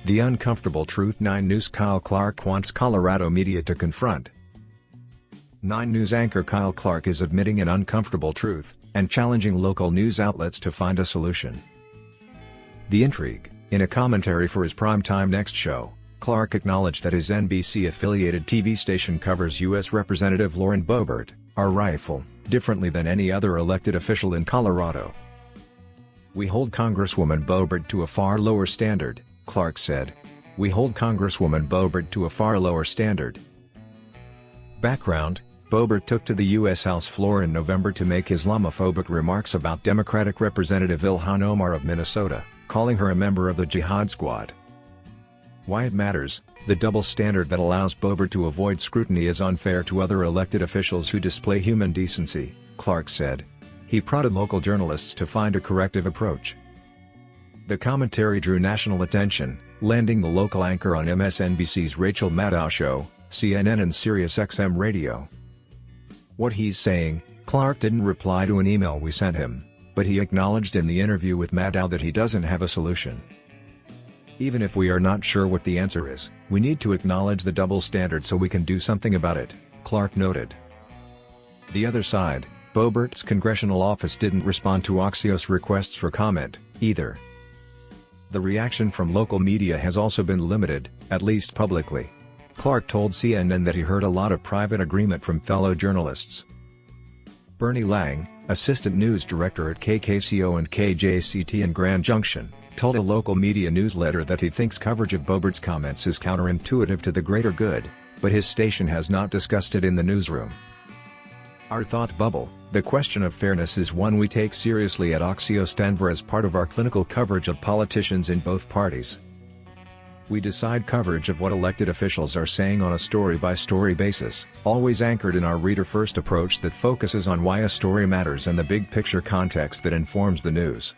The uncomfortable truth. 9 News Kyle Clark wants Colorado media to confront. 9 News anchor Kyle Clark is admitting an uncomfortable truth, and challenging local news outlets to find a solution. The intrigue. In a commentary for his primetime Next show, Clark acknowledged that his NBC-affiliated TV station covers U.S. Representative Ilhan Boebert, our rifle, differently than any other elected official in Colorado. "We hold Congresswoman Boebert to a far lower standard," Clark said. "We hold Congresswoman Boebert to a far lower standard." Background: Boebert took to the U.S. House floor in November to make Islamaphobic remarks about Democratic Representative Ilhan Omar of Minnesota, calling her a member of the Jihad squad. Why it matters: the double standard that allows Boebert to avoid scrutiny is unfair to other elected officials who display human decency, Clark said. He prodded local journalists to find a corrective approach. The commentary drew national attention, landing the local anchor on MSNBC's Rachel Maddow show, CNN and SiriusXM radio. "What he's saying," Clark didn't reply to an email we sent him, but he acknowledged in the interview with Maddow that he doesn't have a solution. "Even if we are not sure what the answer is, we need to acknowledge the double standard so we can do something about it," Clark noted. The other side: Boebert's congressional office didn't respond to Axios' requests for comment, either. The reaction from local media has also been limited, at least publicly. Clark told CNN that he heard a lot of private agreement from fellow journalists. Bernie Lang, assistant news director at KKCO and KJCT in Grand Junction, told a local media newsletter that he thinks coverage of Boebert's comments is counterintuitive to the greater good, but his station has not discussed it in the newsroom. Our thought bubble: the question of fairness is one we take seriously at Axios Denver as part of our clinical coverage of politicians in both parties. We decide coverage of what elected officials are saying on a story-by-story basis, always anchored in our reader-first approach that focuses on why a story matters and the big-picture context that informs the news.